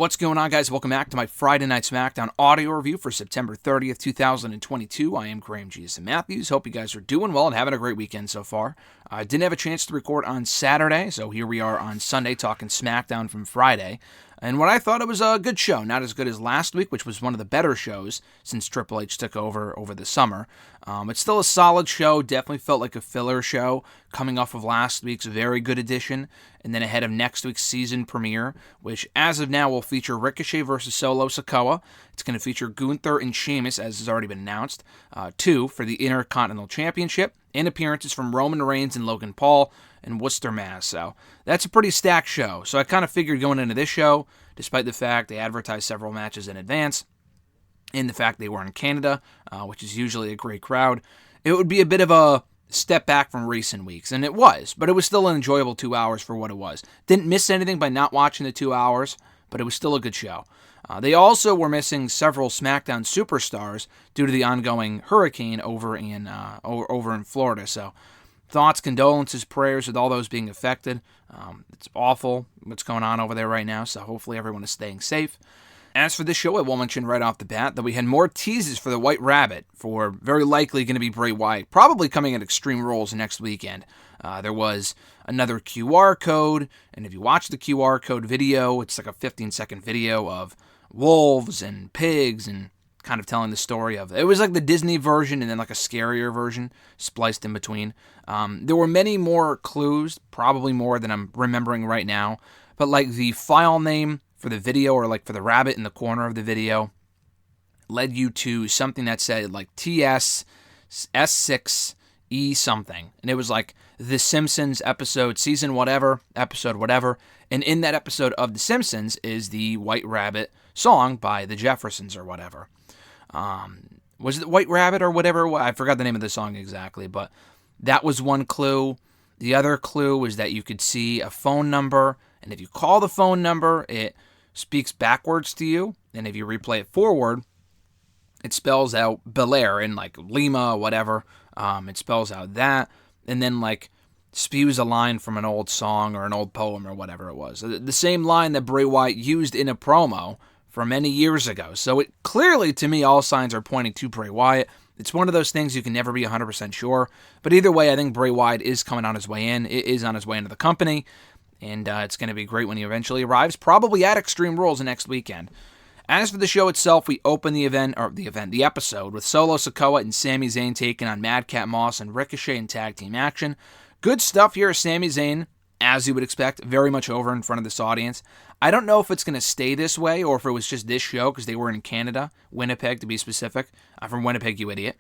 What's going on, guys? Welcome back to my Friday Night SmackDown audio review for September 30th, 2022. I am Graham Jason Matthews. Hope you guys are doing well and having a great weekend so far. I didn't have a chance to record on Saturday, so here we are on Sunday talking SmackDown from Friday. And what I thought, it was a good show. Not as good as last week, which was one of the better shows since Triple H took over the summer. It's still a solid show. Definitely felt like a filler show coming off of last week's very good edition. And then ahead of next week's season premiere, which as of now will feature Ricochet versus Solo Sikoa. It's going to feature Gunther and Sheamus, as has already been announced. 2 for the Intercontinental Championship. And appearances from Roman Reigns and Logan Paul and Worcester, Mass. So that's a pretty stacked show. So I kind of figured going into this show, despite the fact they advertised several matches in advance, and the fact they were in Canada, which is usually a great crowd, it would be a bit of a step back from recent weeks. And it was, but it was still an enjoyable 2 hours for what it was. Didn't miss anything by not watching the 2 hours, but it was still a good show. They also were missing several SmackDown superstars due to the ongoing hurricane over in Florida. So thoughts, condolences, prayers with all those being affected. It's awful what's going on over there right now, so hopefully everyone is staying safe. As for this show, I will mention right off the bat that we had more teases for the White Rabbit for very likely going to be Bray Wyatt, probably coming at Extreme Rules next weekend. There was another QR code, and if you watch the QR code video, it's like a 15-second video of wolves and pigs and kind of telling the story of it. Was like the Disney version and then like a scarier version spliced in between. There were many more clues, probably more than I'm remembering right now, but like the file name for the video, or like for the rabbit in the corner of the video, led you to something that said like TS S6E something, and it was like The Simpsons episode, season whatever, episode whatever, and in that episode of The Simpsons is the White Rabbit song by the Jeffersons or whatever. Was it White Rabbit or whatever? I forgot the name of the song exactly, but that was one clue. The other clue was that you could see a phone number, and if you call the phone number, it speaks backwards to you, and if you replay it forward, it spells out Belair in like Lima, whatever. It spells out that, and then like spews a line from an old song or an old poem or whatever it was. The same line that Bray Wyatt used in a promo from many years ago. So it clearly, to me, all signs are pointing to Bray Wyatt. It's one of those things you can never be 100% sure. But either way, I think Bray Wyatt is coming on his way in. It is on his way into the company. And it's going to be great when he eventually arrives, probably at Extreme Rules next weekend. As for the show itself, we open the episode, with Solo Sikoa and Sami Zayn taking on Madcap Moss and Ricochet in tag team action. Good stuff here. Sami Zayn, as you would expect, very much over in front of this audience. I don't know if it's going to stay this way or if it was just this show because they were in Canada, Winnipeg to be specific. I'm from Winnipeg, you idiot.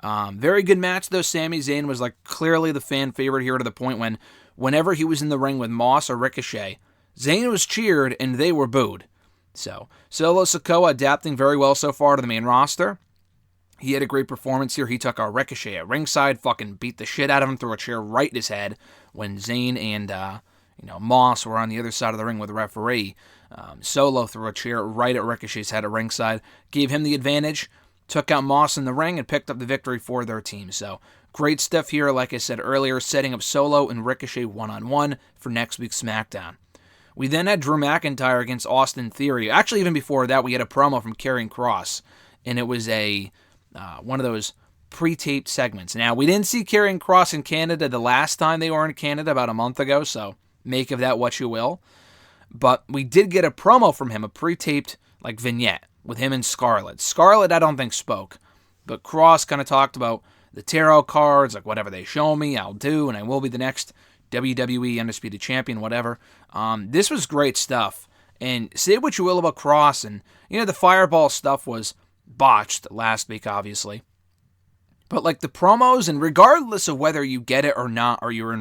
Very good match, though. Sami Zayn was like clearly the fan favorite here, to the point whenever he was in the ring with Moss or Ricochet, Zayn was cheered and they were booed. So, Solo Sikoa adapting very well so far to the main roster. He had a great performance here. He took our Ricochet at ringside, fucking beat the shit out of him, threw a chair right in his head when Zayn and Moss were on the other side of the ring with the referee. Solo threw a chair right at Ricochet's head at ringside, gave him the advantage, took out Moss in the ring, and picked up the victory for their team. So, great stuff here, like I said earlier, setting up Solo and Ricochet one-on-one for next week's SmackDown. We then had Drew McIntyre against Austin Theory. Actually, even before that, we had a promo from Karrion Kross, and it was one of those pre-taped segments. Now, we didn't see Karrion Kross in Canada the last time they were in Canada, about a month ago, so make of that what you will. But we did get a promo from him, a pre-taped like vignette with him and Scarlett. Scarlett, I don't think, spoke, but Kross kind of talked about the tarot cards, like whatever they show me, I'll do, and I will be the next WWE Undisputed Champion, whatever. This was great stuff. And say what you will about Kross, and the Fireball stuff was botched last week, obviously. But like the promos, and regardless of whether you get it or not, or you're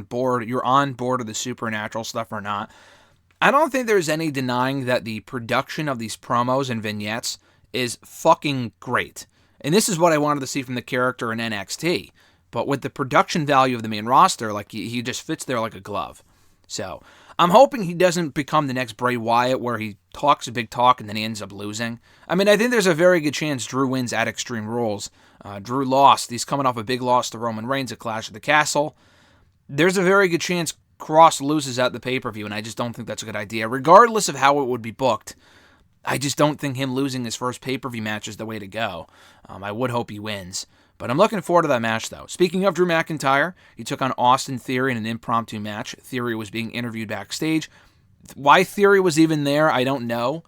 on board of the supernatural stuff or not, I don't think there's any denying that the production of these promos and vignettes is fucking great. And this is what I wanted to see from the character in NXT. But with the production value of the main roster, like he just fits there like a glove. So I'm hoping he doesn't become the next Bray Wyatt where he talks a big talk and then he ends up losing. I mean, I think there's a very good chance Drew wins at Extreme Rules. Drew lost. He's coming off a big loss to Roman Reigns at Clash of the Castle. There's a very good chance Kross loses at the pay-per-view, and I just don't think that's a good idea. Regardless of how it would be booked, I just don't think him losing his first pay-per-view match is the way to go. I would hope he wins. But I'm looking forward to that match, though. Speaking of Drew McIntyre, he took on Austin Theory in an impromptu match. Theory was being interviewed backstage. Why Theory was even there, I don't know.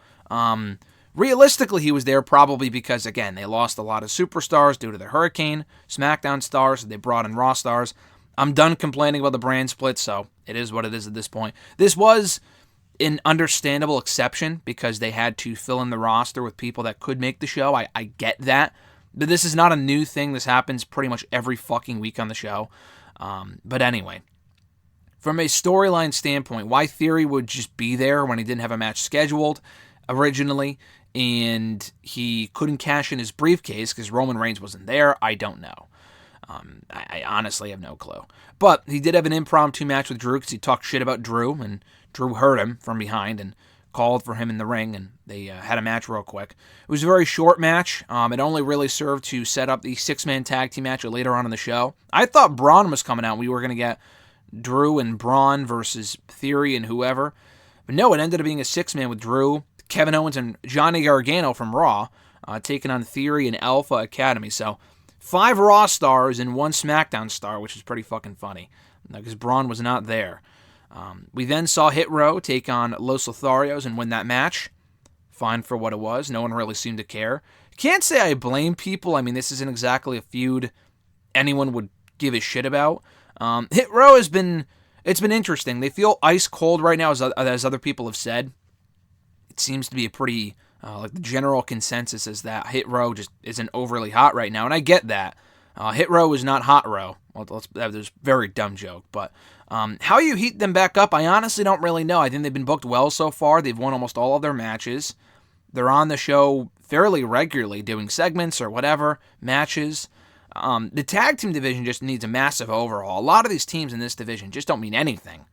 Realistically, he was there probably because, again, they lost a lot of superstars due to the Hurricane, SmackDown stars, they brought in Raw stars. I'm done complaining about the brand split, so it is what it is at this point. This was an understandable exception because they had to fill in the roster with people that could make the show. I get that. But this is not a new thing. This happens pretty much every fucking week on the show. But anyway, from a storyline standpoint, why Theory would just be there when he didn't have a match scheduled originally and he couldn't cash in his briefcase because Roman Reigns wasn't there, I don't know. I honestly have no clue. But he did have an impromptu match with Drew because he talked shit about Drew, and Drew heard him from behind and called for him in the ring, and they had a match real quick. It was a very short match. It only really served to set up the six-man tag team match later on in the show. I thought Braun was coming out. We were going to get Drew and Braun versus Theory and whoever. But no, it ended up being a six-man with Drew, Kevin Owens, and Johnny Gargano from Raw, taking on Theory and Alpha Academy. So 5 Raw stars and 1 SmackDown star, which is pretty fucking funny because Braun was not there. We then saw Hit Row take on Los Lotharios and win that match. Fine for what it was. No one really seemed to care. Can't say I blame people. I mean, this isn't exactly a feud anyone would give a shit about. Hit Row it's been interesting. They feel ice cold right now, as other people have said. It seems to be a pretty, like the general consensus is that Hit Row just isn't overly hot right now, and I get that. Hit Row is not Hot Row. Well, that was a very dumb joke, but how you heat them back up, I honestly don't really know. I think they've been booked well so far. They've won almost all of their matches. They're on the show fairly regularly, doing segments or whatever, matches. The tag team division just needs a massive overhaul. A lot of these teams in this division just don't mean anything.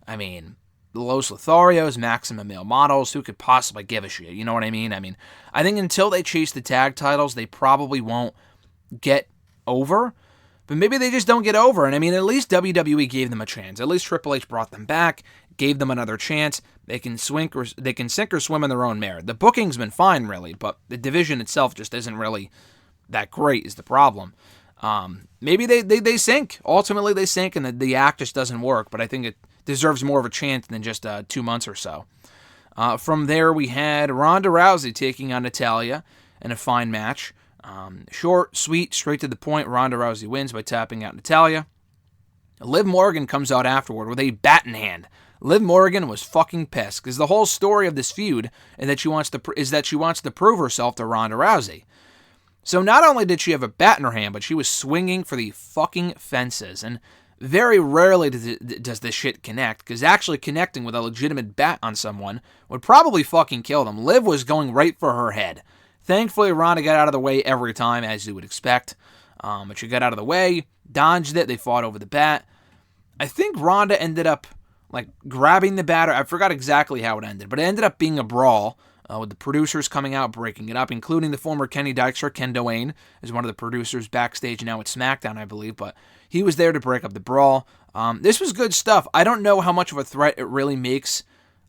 I mean, the Los Lotharios, Maximum Male Models, who could possibly give a shit? You know what I mean? I think until they chase the tag titles, they probably won't get over. But maybe they just don't get over. And at least WWE gave them a chance. At least Triple H brought them back, gave them another chance. They can sink or swim in their own merit. The booking's been fine, really, but the division itself just isn't really that great is the problem. Maybe they sink. Ultimately, they sink, and the act just doesn't work. But I think it deserves more of a chance than just 2 months or so. From there, we had Ronda Rousey taking on Natalya in a fine match. Short, sweet, straight to the point. Ronda Rousey wins by tapping out Natalya. Liv Morgan comes out afterward with a bat in hand. Liv Morgan was fucking pissed because the whole story of this feud is that she wants to prove herself to Ronda Rousey. So not only did she have a bat in her hand, but she was swinging for the fucking fences. And very rarely does this shit connect, because actually connecting with a legitimate bat on someone would probably fucking kill them. Liv was going right for her head. Thankfully, Ronda got out of the way every time, as you would expect. But she got out of the way, dodged it, they fought over the bat. I think Ronda ended up grabbing the bat. I forgot exactly how it ended, but it ended up being a brawl with the producers coming out, breaking it up, including the former Kenny Dykstra. Ken Doane is one of the producers backstage now at SmackDown, I believe, but he was there to break up the brawl. This was good stuff. I don't know how much of a threat it really makes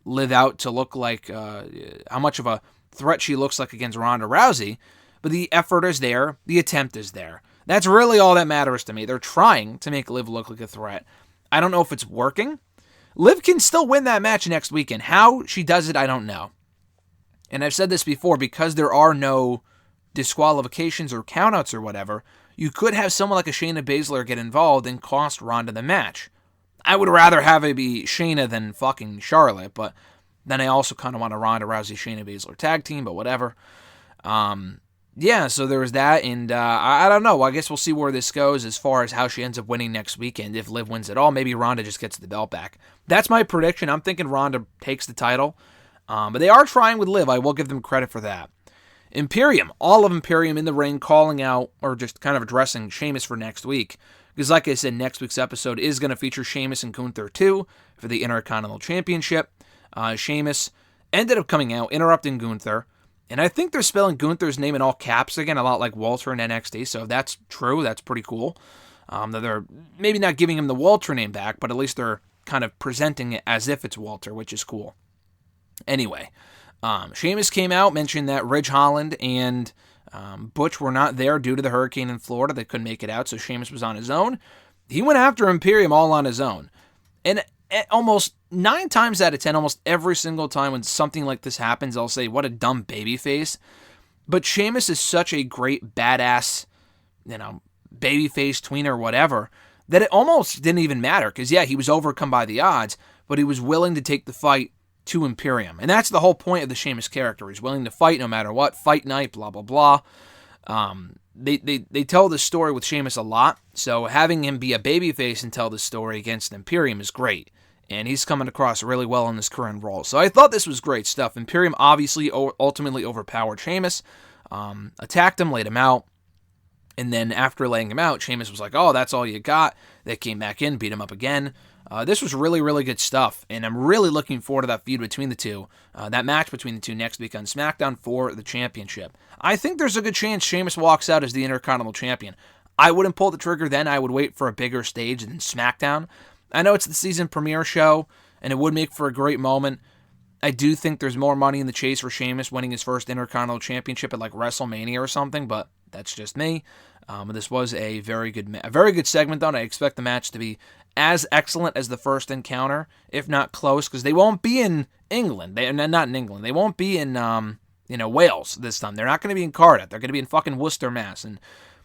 Liv out to look like, how much of a threat she looks like against Ronda Rousey, but the effort is there, the attempt is there. That's really all that matters to me. They're trying to make Liv look like a threat. I don't know if it's working. Liv can still win that match next weekend. How she does it, I don't know. And I've said this before, because there are no disqualifications or countouts or whatever, you could have someone like a Shayna Baszler get involved and cost Ronda the match. I would rather have it be Shayna than fucking Charlotte, but then I also kind of want a Ronda Rousey Shayna Baszler tag team, but whatever. Yeah, so there was that, and I don't know. I guess we'll see where this goes as far as how she ends up winning next weekend. If Liv wins it all, maybe Ronda just gets the belt back. That's my prediction. I'm thinking Ronda takes the title. But they are trying with Liv. I will give them credit for that. Imperium, all of Imperium in the ring, calling out, or just kind of addressing Sheamus for next week. Because like I said, next week's episode is going to feature Sheamus and Gunther 2 for the Intercontinental Championship. Sheamus ended up coming out, interrupting Gunther. And I think they're spelling Gunther's name in all caps again, a lot like Walter in NXT. So if that's true, that's pretty cool. That they're maybe not giving him the Walter name back, but at least they're kind of presenting it as if it's Walter, which is cool. Anyway, Sheamus came out, mentioned that Ridge Holland and Butch were not there due to the hurricane in Florida. They couldn't make it out, so Sheamus was on his own. He went after Imperium all on his own. And almost 9 times out of 10, almost every single time when something like this happens, I'll say, what a dumb babyface. But Sheamus is such a great badass, babyface, tweener, whatever, that it almost didn't even matter. Because, yeah, he was overcome by the odds, but he was willing to take the fight to Imperium. And that's the whole point of the Sheamus character. He's willing to fight no matter what. Fight night, blah, blah, blah. They tell this story with Sheamus a lot, so having him be a babyface and tell this story against Imperium is great. And he's coming across really well in this current role. So I thought this was great stuff. Imperium obviously ultimately overpowered Sheamus, attacked him, laid him out. And then after laying him out, Sheamus was like, oh, that's all you got. They came back in, beat him up again. This was really, really good stuff. And I'm really looking forward to that feud between the two. That match between the two next week on SmackDown for the championship. I think there's a good chance Sheamus walks out as the Intercontinental Champion. I wouldn't pull the trigger then. I would wait for a bigger stage than SmackDown. I know it's the season premiere show, and it would make for a great moment. I do think there's more money in the chase for Sheamus winning his first Intercontinental Championship at like WrestleMania or something, but that's just me. This was a very good segment, though, and I expect the match to be as excellent as the first encounter, if not close, because they won't be in England. Not in England. They won't be in Wales this time. They're not going to be in Cardiff. They're going to be in fucking Worcester, Mass. And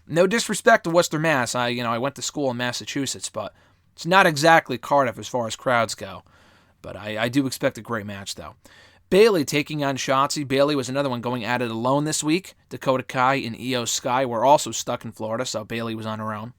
no disrespect to Worcester, Mass. I went to school in Massachusetts, but it's not exactly Cardiff as far as crowds go. But I do expect a great match, though. Bayley taking on Shotzi. Bayley was another one going at it alone this week. Dakota Kai and Io Sky were also stuck in Florida, so Bayley was on her own.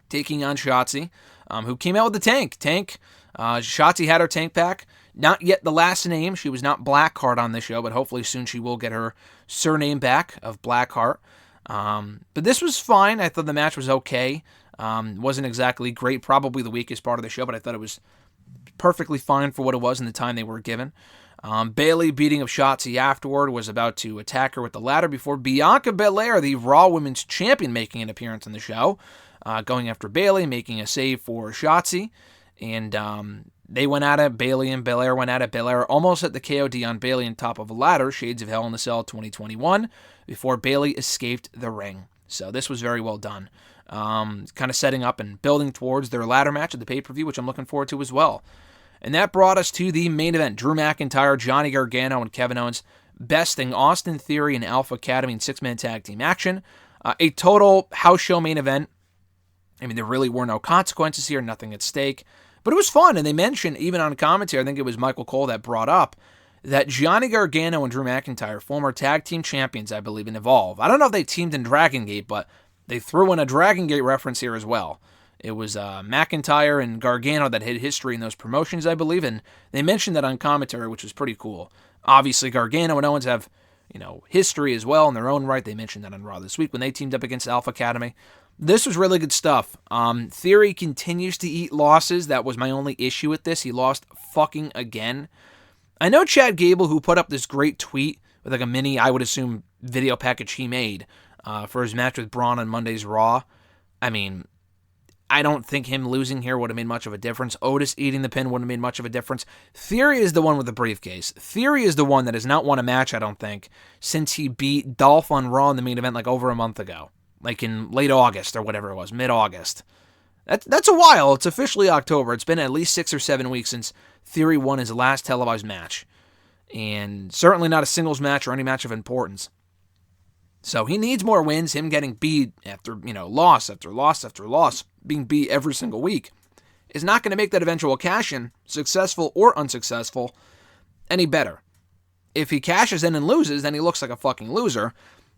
Taking on Shotzi, who came out with the tank. Shotzi had her tank pack. Not yet the last name. She was not Blackheart on this show, but hopefully soon she will get her surname back of Blackheart. But this was fine. I thought the match was okay. Wasn't exactly great. Probably the weakest part of the show, but I thought it was perfectly fine for what it was in the time they were given. Bayley beating up Shotzi afterward, was about to attack her with the ladder before Bianca Belair, the Raw Women's Champion, making an appearance on the show, going after Bayley, making a save for Shotzi, and they went at it. Bayley and Belair went at it. Belair almost hit the KOD on Bayley on top of a ladder, Shades of Hell in the Cell 2021, before Bayley escaped the ring. So this was very well done. Kind of setting up and building towards their ladder match at the pay-per-view, which I'm looking forward to as well. And that brought us to the main event. Drew McIntyre, Johnny Gargano, and Kevin Owens besting Austin Theory and Alpha Academy in 6-man tag team action. A total house show main event. I mean, there really were no consequences here, nothing at stake. But it was fun, and they mentioned, even on commentary, I think it was Michael Cole that brought up, that Johnny Gargano and Drew McIntyre, former tag team champions, I believe, in Evolve. I don't know if they teamed in Dragon Gate, but they threw in a Dragon Gate reference here as well. It was McIntyre and Gargano that had history in those promotions, I believe, and they mentioned that on commentary, which was pretty cool. Obviously, Gargano and Owens have, history as well in their own right. They mentioned that on Raw this week when they teamed up against Alpha Academy. This was really good stuff. Theory continues to eat losses. That was my only issue with this. He lost fucking again. I know Chad Gable, who put up this great tweet with like a mini, I would assume, video package he made for his match with Braun on Monday's Raw. I mean, I don't think him losing here would have made much of a difference. Otis eating the pin wouldn't have made much of a difference. Theory is the one with the briefcase. Theory is the one that has not won a match, I don't think, since he beat Dolph on Raw in the main event like over a month ago. Like in late August or whatever it was, mid-August. That's a while. It's officially October. It's been at least 6 or 7 weeks since Theory won his last televised match. And certainly not a singles match or any match of importance. So he needs more wins. Him getting beat after, loss after loss after loss, being beat every single week, is not going to make that eventual cash-in, successful or unsuccessful, any better. If he cashes in and loses, then he looks like a fucking loser.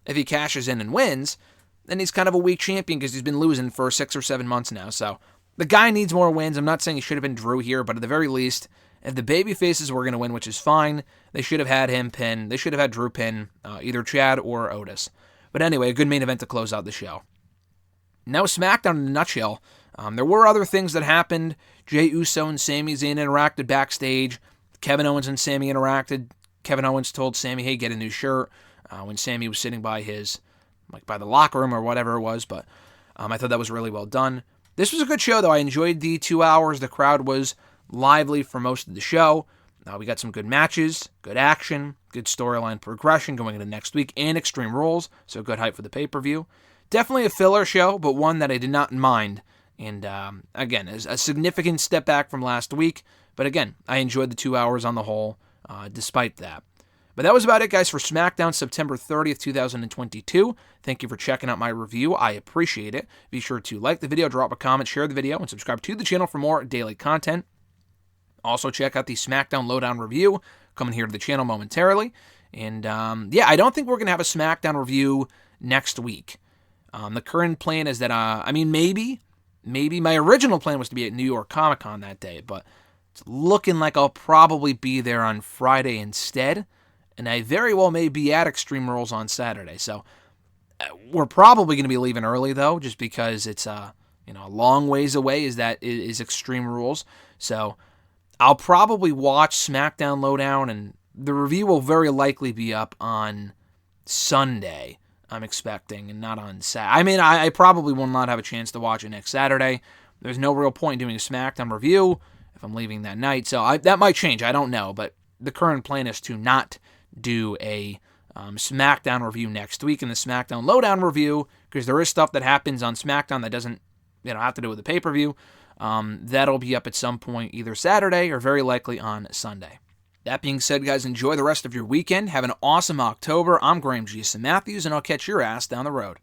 If he cashes in and wins, then he's kind of a weak champion because he's been losing for 6 or 7 months now. So the guy needs more wins. I'm not saying he should have been Drew here, but at the very least, if the baby faces were going to win, which is fine, they should have had him pin. They should have had Drew pin either Chad or Otis. But anyway, a good main event to close out the show. Now SmackDown in a nutshell. There were other things that happened. Jey Uso and Sami Zayn interacted backstage. Kevin Owens and Sami interacted. Kevin Owens told Sami, hey, get a new shirt, when Sami was sitting by by the locker room or whatever it was. But I thought that was really well done. This was a good show, though. I enjoyed the 2 hours. The crowd was lively for most of the show. We got some good matches, good action, good storyline progression going into next week, and Extreme Rules, so good hype for the pay-per-view. Definitely a filler show, but one that I did not mind. And again, is a significant step back from last week. But again, I enjoyed the 2 hours on the whole, despite that. But that was about it, guys, for SmackDown September 30th, 2022. Thank you for checking out my review. I appreciate it. Be sure to like the video, drop a comment, share the video, and subscribe to the channel for more daily content. Also, check out the SmackDown Lowdown review coming here to the channel momentarily. And I don't think we're going to have a SmackDown review next week. The current plan is that, maybe my original plan was to be at New York Comic Con that day, but it's looking like I'll probably be there on Friday instead. And I very well may be at Extreme Rules on Saturday. So we're probably going to be leaving early, though, just because it's a long ways away is Extreme Rules. So I'll probably watch SmackDown Lowdown, and the review will very likely be up on Sunday, I'm expecting, and not on Saturday. I probably will not have a chance to watch it next Saturday. There's no real point in doing a SmackDown review if I'm leaving that night. So that might change. I don't know. But the current plan is to not do a SmackDown review next week and the SmackDown Lowdown review, because there is stuff that happens on SmackDown that doesn't have to do with the pay-per-view. That'll be up at some point either Saturday or very likely on Sunday. That being said, guys, enjoy the rest of your weekend. Have an awesome October. I'm Graham G. Matthews, and I'll catch your ass down the road.